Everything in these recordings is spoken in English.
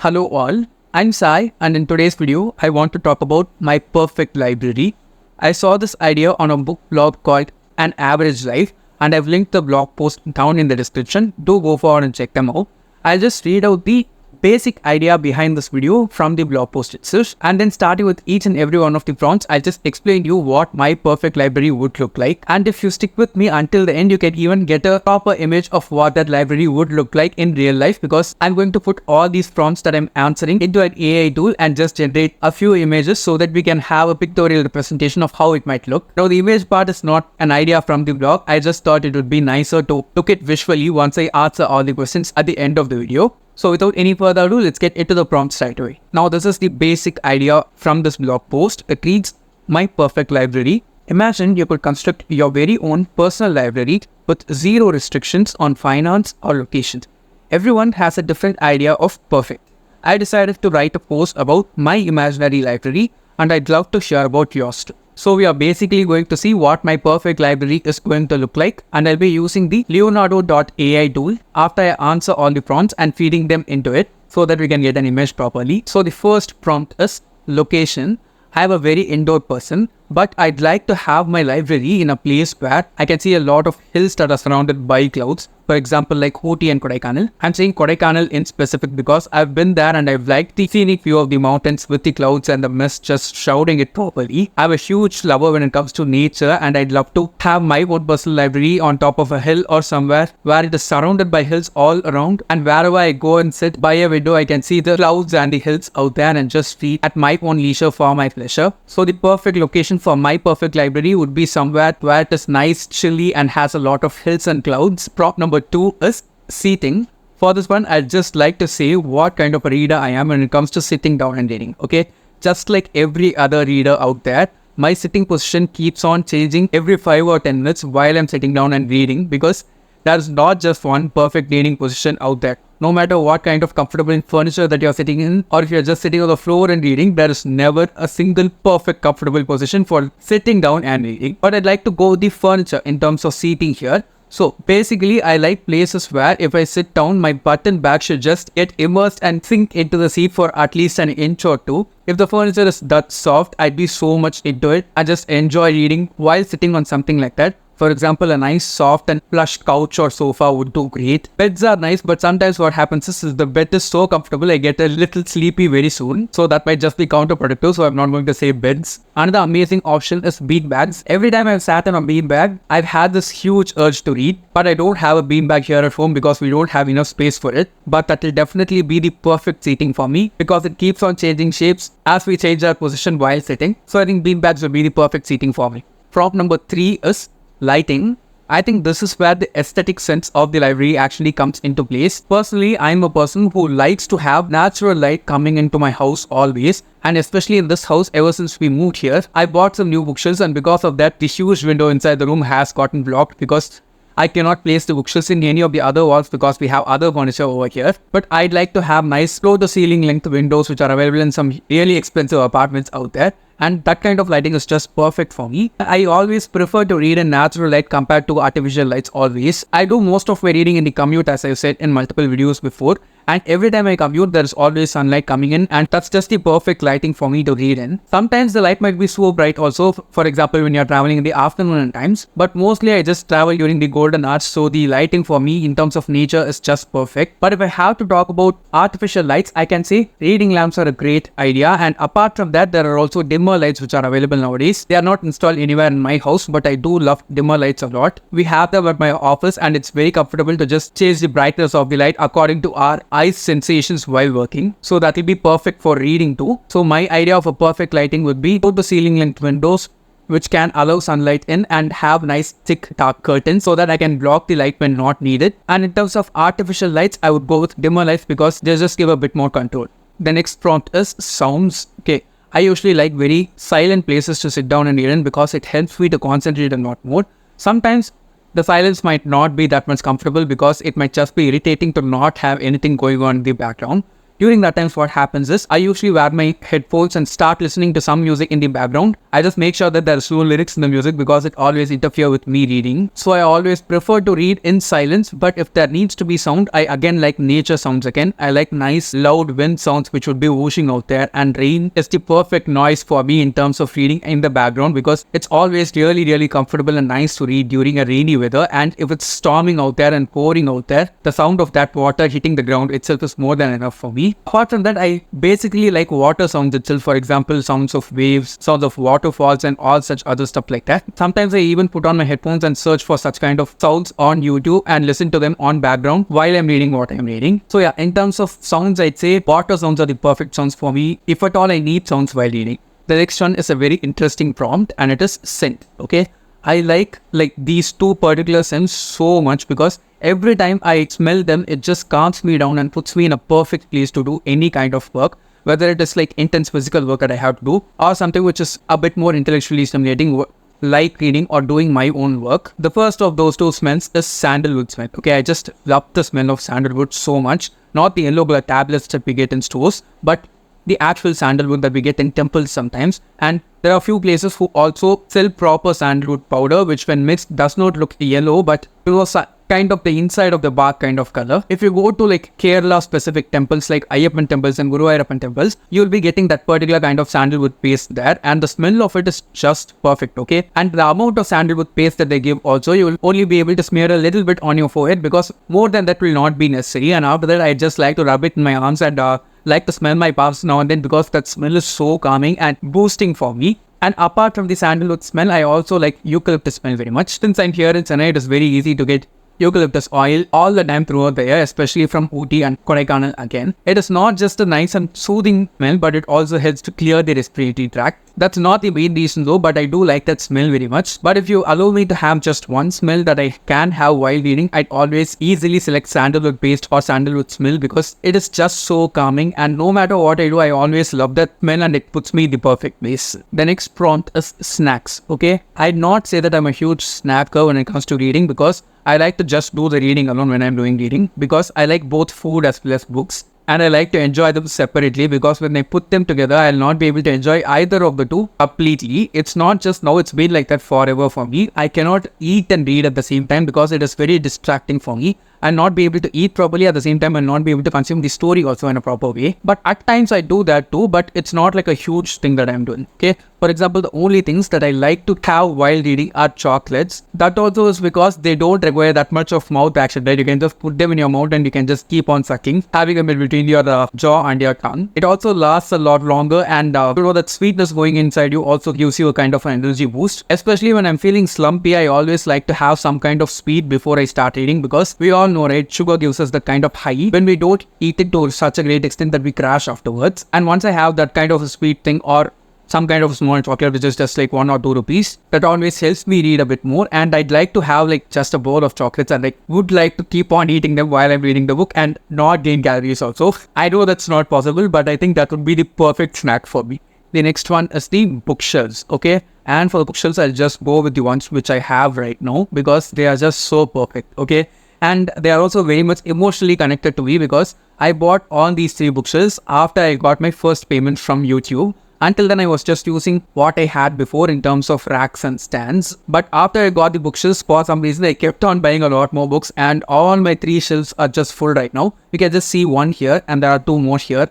Hello all, I'm Sai and in today's video, I want to talk about my perfect library. I saw this idea on a book blog called An Average Life and I've linked the blog post down in the description. Do go forward and check them out. I'll just read out the basic idea behind this video from the blog post itself, and then starting with each and every one of the prompts, I'll just explain to you what my perfect library would look like. And if you stick with me until the end, you can even get a proper image of what that library would look like in real life, because I'm going to put all these prompts that I'm answering into an AI tool and just generate a few images so that we can have a pictorial representation of how it might look. Now the image part is not an idea from the blog. I just thought it would be nicer to look at visually once I answer all the questions at the end of the video. So without any further ado, let's get into the prompts right away. Now this is the basic idea from this blog post. It reads, my perfect library. Imagine you could construct your very own personal library with zero restrictions on finance or locations. Everyone has a different idea of perfect. I decided to write a post about my imaginary library and I'd love to share about yours too. So we are basically going to see what my perfect library is going to look like, and I'll be using the loeonardo.ai tool after I answer all the prompts and feeding them into it so that we can get an image properly. So the first prompt is location. I'm a very indoor person, but I'd like to have my library in a place where I can see a lot of hills that are surrounded by clouds. For example, like Ooty and Kodaikanal. I'm saying Kodaikanal in specific because I've been there and I've liked the scenic view of the mountains with the clouds and the mist just shrouding it properly. I'm a huge lover when it comes to nature and I'd love to have my own personal library on top of a hill or somewhere where it is surrounded by hills all around, and wherever I go and sit by a window, I can see the clouds and the hills out there and just read at my own leisure for my pleasure. So the perfect location for my perfect library would be somewhere where it is nice, chilly and has a lot of hills and clouds. Prompt number 2 is seating. For this one, I'd just like to say what kind of a reader I am when it comes to sitting down and reading. Okay, just like every other reader out there, my sitting position keeps on changing every 5 or 10 minutes while I'm sitting down and reading, because there's not just one perfect reading position out there. No matter what kind of comfortable furniture that you're sitting in, or if you're just sitting on the floor and reading, there is never a single perfect comfortable position for sitting down and reading. But I'd like to go with the furniture in terms of seating here. So basically, I like places where if I sit down, my butt and back should just get immersed and sink into the seat for at least an inch or two. If the furniture is that soft, I'd be so much into it. I just enjoy reading while sitting on something like that. For example, a nice soft and plush couch or sofa would do great. Beds are nice, but sometimes what happens is the bed is so comfortable, I get a little sleepy very soon. So that might just be counterproductive, so I'm not going to say beds. Another amazing option is beanbags. Every time I've sat on a beanbag, I've had this huge urge to read, but I don't have a beanbag here at home because we don't have enough space for it. But that will definitely be the perfect seating for me because it keeps on changing shapes as we change our position while sitting. So I think beanbags will be the perfect seating for me. Prompt number 3 is lighting. I think this is where the aesthetic sense of the library actually comes into place. Personally, I'm a person who likes to have natural light coming into my house always, and especially in this house ever since we moved here. I bought some new bookshelves and because of that, the huge window inside the room has gotten blocked because I cannot place the bookshelves in any of the other walls because we have other furniture over here. But I'd like to have nice floor-to-ceiling length windows which are available in some really expensive apartments out there. And that kind of lighting is just perfect for me. I always prefer to read in natural light compared to artificial lights always. I do most of my reading in the commute, as I've said in multiple videos before. And every time I commute, there is always sunlight coming in, and that's just the perfect lighting for me to read in. Sometimes the light might be so bright also, for example when you're traveling in the afternoon times, but mostly I just travel during the golden hours, so the lighting for me in terms of nature is just perfect. But if I have to talk about artificial lights, I can say reading lamps are a great idea, and apart from that, there are also dimmer lights which are available nowadays. They are not installed anywhere in my house, but I do love dimmer lights a lot. We have them at my office and it's very comfortable to just change the brightness of the light according to our eyes sensations while working. So that will be perfect for reading too. So my idea of a perfect lighting would be to the ceiling length windows which can allow sunlight in and have nice thick dark curtains so that I can block the light when not needed. And in terms of artificial lights, I would go with dimmer lights because they just give a bit more control. The next prompt is sounds. Okay, I usually like very silent places to sit down and read in because it helps me to concentrate a lot more. Sometimes the silence might not be that much comfortable because it might just be irritating to not have anything going on in the background. During that times, what happens is I usually wear my headphones and start listening to some music in the background. I just make sure that there's no lyrics in the music because it always interferes with me reading. So I always prefer to read in silence, but if there needs to be sound, I again like nature sounds again. I like nice loud wind sounds which would be whooshing out there, and rain is the perfect noise for me in terms of reading in the background because it's always really comfortable and nice to read during a rainy weather. And if it's storming out there and pouring out there, the sound of that water hitting the ground itself is more than enough for me. Apart from that, I basically like water sounds itself. For example, sounds of waves, sounds of waterfalls and all such other stuff like that. Sometimes I even put on my headphones and search for such kind of sounds on YouTube and listen to them on background while I'm reading what I'm reading. So yeah, in terms of sounds, I'd say water sounds are the perfect sounds for me if at all I need sounds while reading. The next one is a very interesting prompt, and it is scent. Okay, I like these two particular scents so much because every time I smell them, it just calms me down and puts me in a perfect place to do any kind of work, whether it is like intense physical work that I have to do or something which is a bit more intellectually stimulating, like reading or doing my own work. The first of those two smells is sandalwood smell. Okay, I just love the smell of sandalwood so much. Not the yellow color tablets that we get in stores, but the actual sandalwood that we get in temples sometimes. And there are a few places who also sell proper sandalwood powder, which when mixed does not look yellow, but it was kind of the inside of the bark kind of color. If you go to like Kerala specific temples like Ayyappan temples and Guruvayurappan temples, you'll be getting that particular kind of sandalwood paste there, and the smell of it is just perfect. Okay, and the amount of sandalwood paste that they give also, you will only be able to smear a little bit on your forehead because more than that will not be necessary. And after that, I just like to rub it in my arms and like to smell my palms now and then because that smell is so calming and boosting for me. And apart from the sandalwood smell, I also like eucalyptus smell very much. Since I'm here in Chennai, it is very easy to get eucalyptus oil all the time throughout the year, especially from Ooty and Kodaikanal again. It is not just a nice and soothing smell, but it also helps to clear the respiratory tract. That's not the main reason though, but I do like that smell very much. But if you allow me to have just one smell that I can have while reading, I'd always easily select sandalwood paste or sandalwood smell because it is just so calming, and no matter what I do, I always love that smell and it puts me in the perfect place. The next prompt is snacks. Okay, I'd not say that I'm a huge snacker when it comes to reading because I like to just do the reading alone when I'm doing reading because I like both food as well as books. And I like to enjoy them separately because when I put them together, I'll not be able to enjoy either of the two completely. It's not just now, it's been like that forever for me. I cannot eat and read at the same time because it is very distracting for me. I'll not be able to eat properly at the same time and not be able to consume the story also in a proper way. But at times I do that too, but it's not like a huge thing that I'm doing. Okay, for example, the only things that I like to have while reading are chocolates. That also is because they don't require that much of mouth action, right? You can just put them in your mouth and you can just keep on sucking, having them in between your jaw and your tongue. It also lasts a lot longer, and that sweetness going inside you also gives you a kind of an energy boost. Especially when I'm feeling slumpy, I always like to have some kind of sweet before I start reading because we all know, right, sugar gives us that kind of high when we don't eat it to such a great extent that we crash afterwards. And once I have that kind of a sweet thing or some kind of small chocolate which is just like 1 or 2 rupees, that always helps me read a bit more. And I'd like to have like just a bowl of chocolates and would like to keep on eating them while I'm reading the book and not gain calories also. I know that's not possible, but I think that would be the perfect snack for me. The next one is the bookshelves. Okay, and for the bookshelves, I'll just go with the ones which I have right now because they are just so perfect. Okay, and they are also very much emotionally connected to me because I bought all these 3 bookshelves after I got my first payment from YouTube. Until then, I was just using what I had before in terms of racks and stands. But after I got the bookshelves, for some reason, I kept on buying a lot more books, and all my 3 shelves are just full right now. You can just see 1 here and there are 2 more here.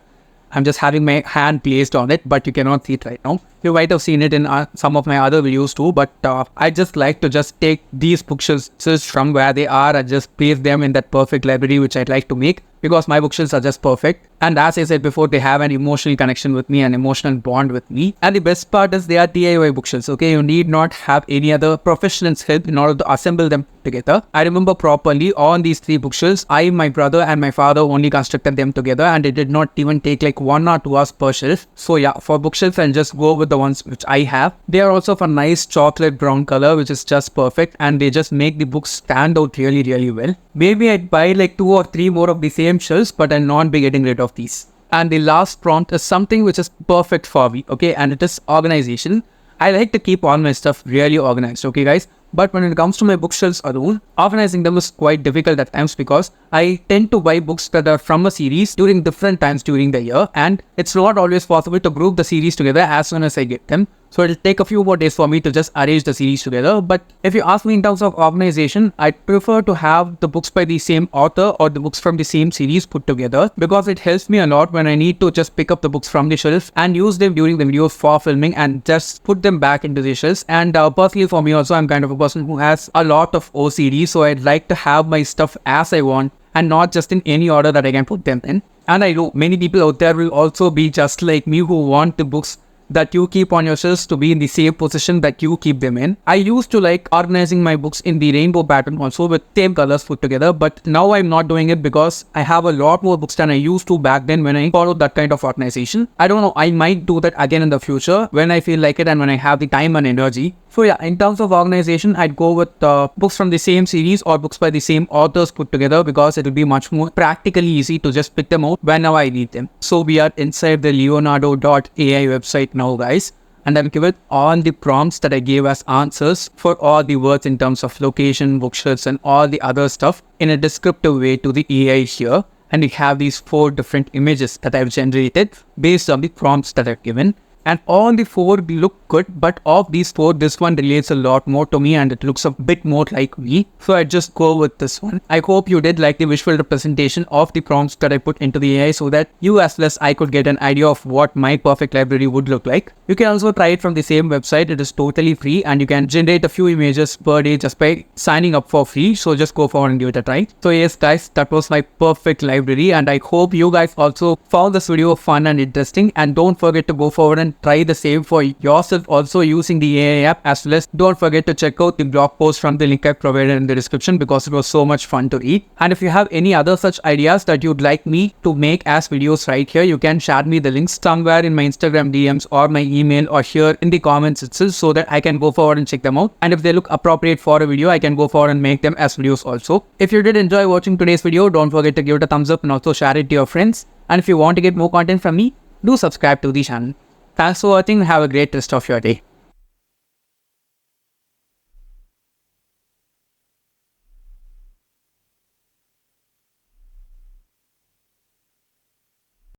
I'm just having my hand placed on it, but you cannot see it right now. You might have seen it in some of my other videos too, but I just like to just take these bookshelves from where they are and just place them in that perfect library which I'd like to make because my bookshelves are just perfect. And as I said before, they have an emotional connection with me, an emotional bond with me. And the best part is they are DIY bookshelves. Okay, you need not have any other professional's help in order to assemble them together. I remember properly on these 3 bookshelves, I, my brother and my father only constructed them together, and it did not even take like 1 or 2 hours per shelf. So yeah, for bookshelves, I'll just go with the ones which I have. They are also of a nice chocolate brown color, which is just perfect, and they just make the books stand out really well. Maybe I'd buy like 2 or 3 more of the same shelves, but I'll not be getting rid of these. And the last prompt is something which is perfect for me, okay, and it is organization. I like to keep all my stuff really organized, okay guys. But when it comes to my bookshelves alone, organizing them is quite difficult at times because I tend to buy books that are from a series during different times during the year, and it's not always possible to group the series together as soon as I get them. So it'll take a few more days for me to just arrange the series together. But if you ask me in terms of organization, I'd prefer to have the books by the same author or the books from the same series put together, because it helps me a lot when I need to just pick up the books from the shelf and use them during the videos for filming and just put them back into the shelves. And personally for me also, I'm kind of a person who has a lot of OCD, so I'd like to have my stuff as I want and not just in any order that I can put them in. And I know many people out there will also be just like me, who want the books that you keep on your shelves to be in the same position that you keep them in. I used to like organizing my books in the rainbow pattern also with same colors put together, but now I'm not doing it because I have a lot more books than I used to back then when I followed that kind of organization. I don't know, I might do that again in the future when I feel like it and when I have the time and energy. So yeah, in terms of organization, I'd go with books from the same series or books by the same authors put together, because it will be much more practically easy to just pick them out whenever I need them. So we are inside the loeonardo.ai website now, guys, and I've given all the prompts that I gave as answers for all the words in terms of location, bookshelves, and all the other stuff in a descriptive way to the AI here. And we have these 4 different images that I've generated based on the prompts that I've given. And all the 4 look good, but of these 4, this one relates a lot more to me and it looks a bit more like me. So I just go with this one. I hope you did like the visual representation of the prompts that I put into the AI, so that you as well as I could get an idea of what my perfect library would look like. You can also try it from the same website. It is totally free and you can generate a few images per day just by signing up for free. So just go forward and give it a try. So yes guys, that was my perfect library, and I hope you guys also found this video fun and interesting. And don't forget to go forward and try the same for yourself also using the AI app, as well as don't forget to check out the blog post from the link I provided in the description, because it was so much fun to read. And if you have any other such ideas that you'd like me to make as videos right here, you can share me the links somewhere in my Instagram DMs or my email or here in the comments itself, so that I can go forward and check them out. And if they look appropriate for a video, I can go forward and make them as videos also. If you did enjoy watching today's video, don't forget to give it a thumbs up and also share it to your friends. And if you want to get more content from me, do subscribe to the channel. Thanks for watching. Have a great rest of your day.